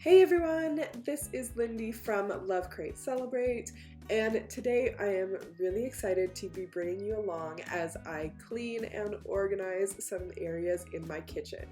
Hey everyone, this is Lindy from Love Create Celebrate, and today I am really excited to be bringing you along as I clean and organize some areas in my kitchen.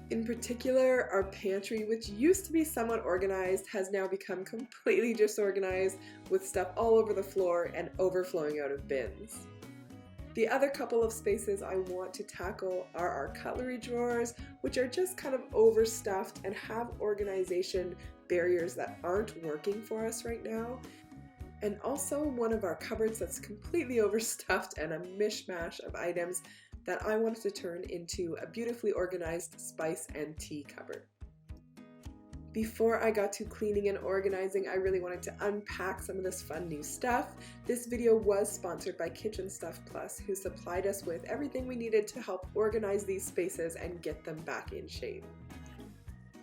In particular, our pantry, which used to be somewhat organized, has now become completely disorganized with stuff all over the floor and overflowing out of bins. The other couple of spaces I want to tackle are our cutlery drawers, which are just kind of overstuffed and have organization barriers that aren't working for us right now. And also one of our cupboards that's completely overstuffed and a mishmash of items that I wanted to turn into a beautifully organized spice and tea cupboard. Before I got to cleaning and organizing, I really wanted to unpack some of this fun new stuff. This video was sponsored by Kitchen Stuff Plus, who supplied us with everything we needed to help organize these spaces and get them back in shape.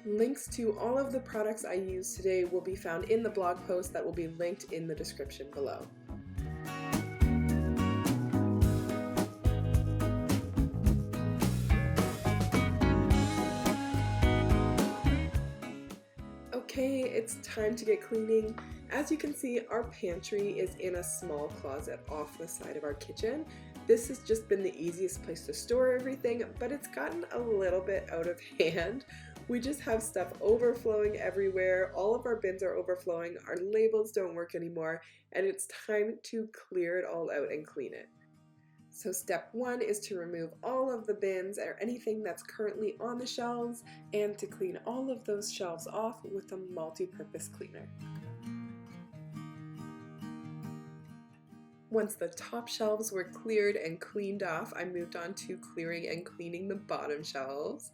Links to all of the products I used today will be found in the blog post that will be linked in the description below. Okay, it's time to get cleaning. As you can see, our pantry is in a small closet off the side of our kitchen. This has just been the easiest place to store everything, but it's gotten a little bit out of hand. We just have stuff overflowing everywhere. All of our bins are overflowing, our labels don't work anymore, and it's time to clear it all out and clean it. So step one is to remove all of the bins or anything that's currently on the shelves and to clean all of those shelves off with a multi-purpose cleaner. Once the top shelves were cleared and cleaned off, I moved on to clearing and cleaning the bottom shelves.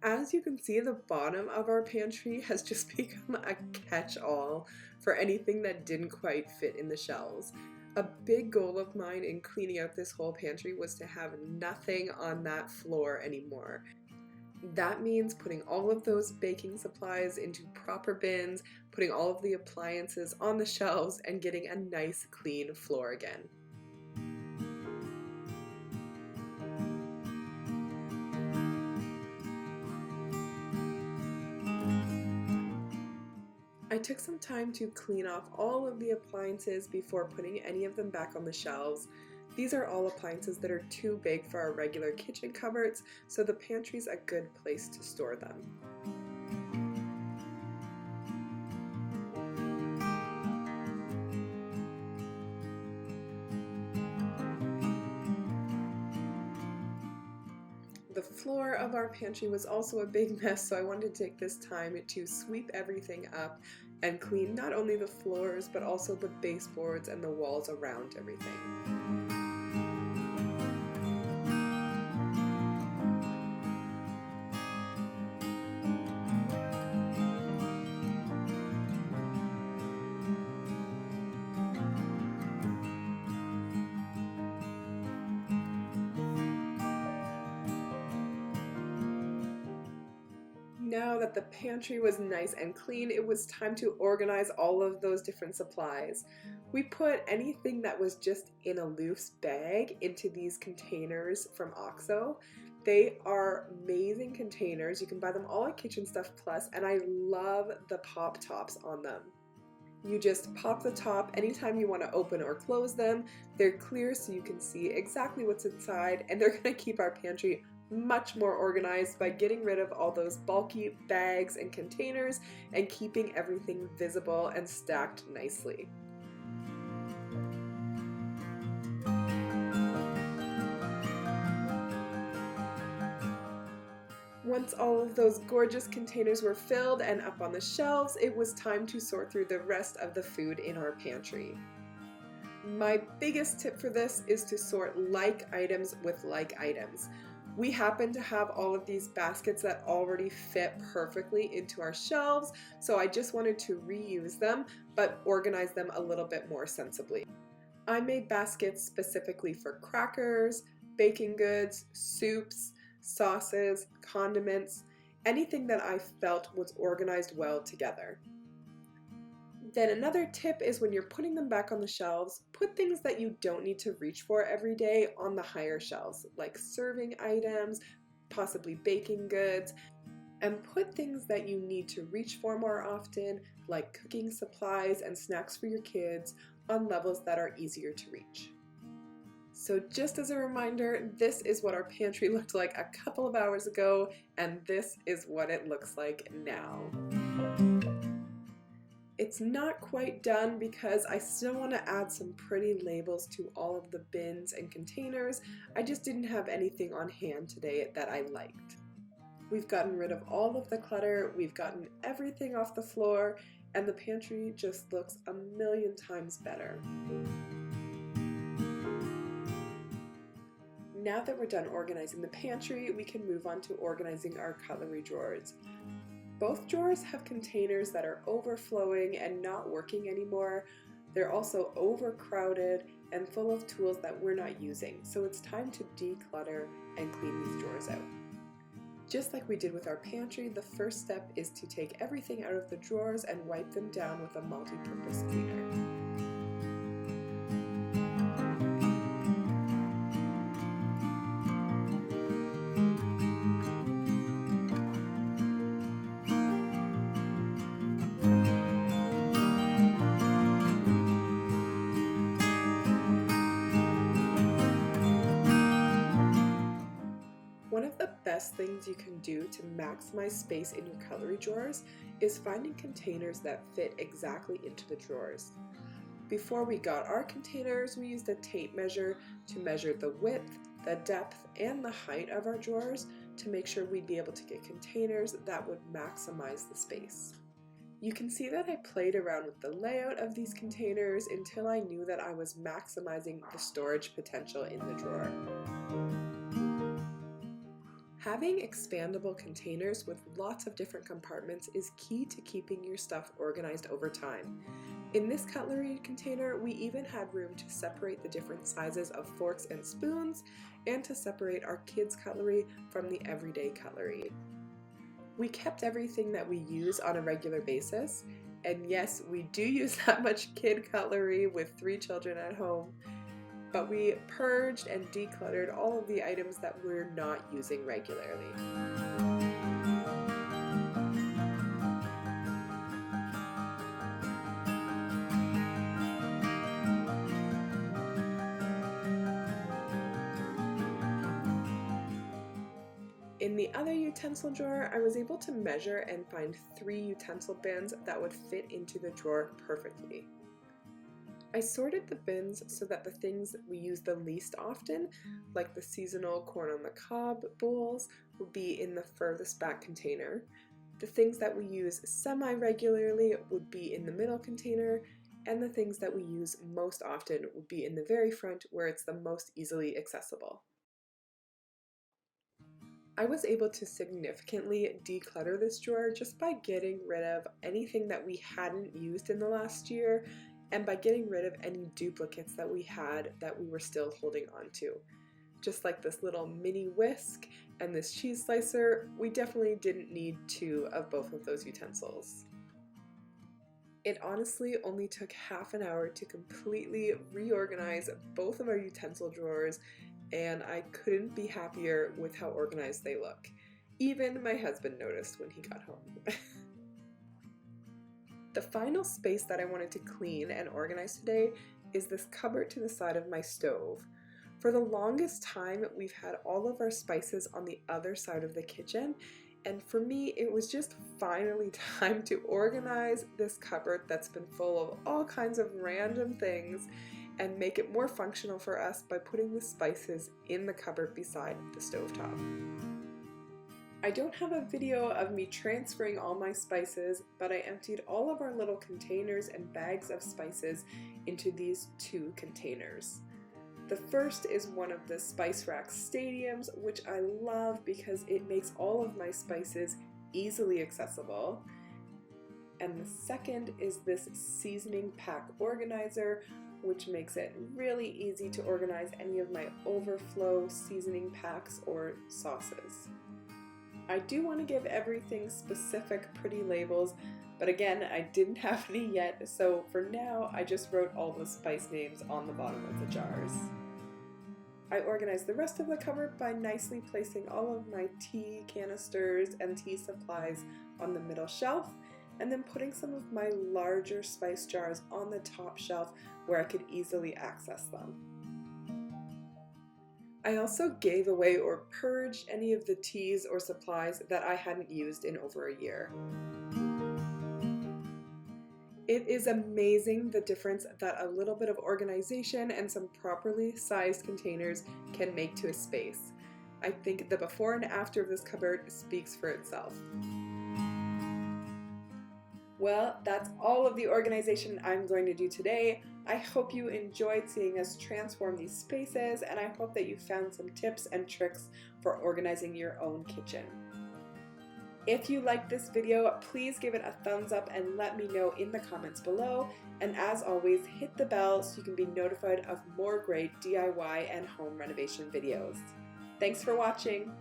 As you can see, the bottom of our pantry has just become a catch-all for anything that didn't quite fit in the shelves. A big goal of mine in cleaning out this whole pantry was to have nothing on that floor anymore. That means putting all of those baking supplies into proper bins, putting all of the appliances on the shelves, and getting a nice clean floor again. I took some time to clean off all of the appliances before putting any of them back on the shelves. These are all appliances that are too big for our regular kitchen cupboards, so the pantry's a good place to store them. The floor of our pantry was also a big mess, so I wanted to take this time to sweep everything up and clean not only the floors but also the baseboards and the walls around everything. Now that the pantry was nice and clean, it was time to organize all of those different supplies. We put anything that was just in a loose bag into these containers from OXO. They are amazing containers. You can buy them all at Kitchen Stuff Plus, and I love the pop tops on them. You just pop the top anytime you want to open or close them. They're clear so you can see exactly what's inside, and they're going to keep our pantry much more organized by getting rid of all those bulky bags and containers and keeping everything visible and stacked nicely. Once all of those gorgeous containers were filled and up on the shelves, it was time to sort through the rest of the food in our pantry. My biggest tip for this is to sort like items with like items. We happen to have all of these baskets that already fit perfectly into our shelves, so I just wanted to reuse them, but organize them a little bit more sensibly. I made baskets specifically for crackers, baking goods, soups, sauces, condiments, anything that I felt was organized well together. Then another tip is when you're putting them back on the shelves, put things that you don't need to reach for every day on the higher shelves, like serving items, possibly baking goods. and put things that you need to reach for more often, like cooking supplies and snacks for your kids, on levels that are easier to reach. So just as a reminder, this is what our pantry looked like a couple of hours ago, and this is what it looks like now. It's not quite done because I still want to add some pretty labels to all of the bins and containers. I just didn't have anything on hand today that I liked. We've gotten rid of all of the clutter, we've gotten everything off the floor, and the pantry just looks a million times better. Now that we're done organizing the pantry, we can move on to organizing our cutlery drawers. Both drawers have containers that are overflowing and not working anymore. They're also overcrowded and full of tools that we're not using, so it's time to declutter and clean these drawers out. Just like we did with our pantry, the first step is to take everything out of the drawers and wipe them down with a multi-purpose cleaner. One of the best things you can do to maximize space in your cutlery drawers is finding containers that fit exactly into the drawers. Before we got our containers, we used a tape measure to measure the width, the depth, and the height of our drawers to make sure we'd be able to get containers that would maximize the space. You can see that I played around with the layout of these containers until I knew that I was maximizing the storage potential in the drawer. Having expandable containers with lots of different compartments is key to keeping your stuff organized over time. In this cutlery container, we even had room to separate the different sizes of forks and spoons and to separate our kids' cutlery from the everyday cutlery. We kept everything that we use on a regular basis, and yes, we do use that much kid cutlery with 3 children at home. But we purged and decluttered all of the items that we're not using regularly. In the other utensil drawer, I was able to measure and find 3 utensil bins that would fit into the drawer perfectly. I sorted the bins so that the things we use the least often, like the seasonal corn on the cob bowls, would be in the furthest back container. The things that we use semi-regularly would be in the middle container, and the things that we use most often would be in the very front where it's the most easily accessible. I was able to significantly declutter this drawer just by getting rid of anything that we hadn't used in the last year, and by getting rid of any duplicates that we had that we were still holding on to. Just like this little mini whisk and this cheese slicer, we definitely didn't need 2 of both of those utensils. It honestly only took half an hour to completely reorganize both of our utensil drawers, and I couldn't be happier with how organized they look. Even my husband noticed when he got home. The final space that I wanted to clean and organize today is this cupboard to the side of my stove. For the longest time, we've had all of our spices on the other side of the kitchen, and for me, it was just finally time to organize this cupboard that's been full of all kinds of random things and make it more functional for us by putting the spices in the cupboard beside the stovetop. I don't have a video of me transferring all my spices, but I emptied all of our little containers and bags of spices into these 2 containers. The first is one of the Spice Rack Stadiums, which I love because it makes all of my spices easily accessible. And the second is this seasoning pack organizer, which makes it really easy to organize any of my overflow seasoning packs or sauces. I do want to give everything specific pretty labels, but again, I didn't have any yet, so for now I just wrote all the spice names on the bottom of the jars. I organized the rest of the cupboard by nicely placing all of my tea canisters and tea supplies on the middle shelf, and then putting some of my larger spice jars on the top shelf where I could easily access them. I also gave away or purged any of the teas or supplies that I hadn't used in over a year. It is amazing the difference that a little bit of organization and some properly sized containers can make to a space. I think the before and after of this cupboard speaks for itself. Well, that's all of the organization I'm going to do today. I hope you enjoyed seeing us transform these spaces, and I hope that you found some tips and tricks for organizing your own kitchen. If you liked this video, please give it a thumbs up and let me know in the comments below. And as always, hit the bell so you can be notified of more great DIY and home renovation videos. Thanks for watching!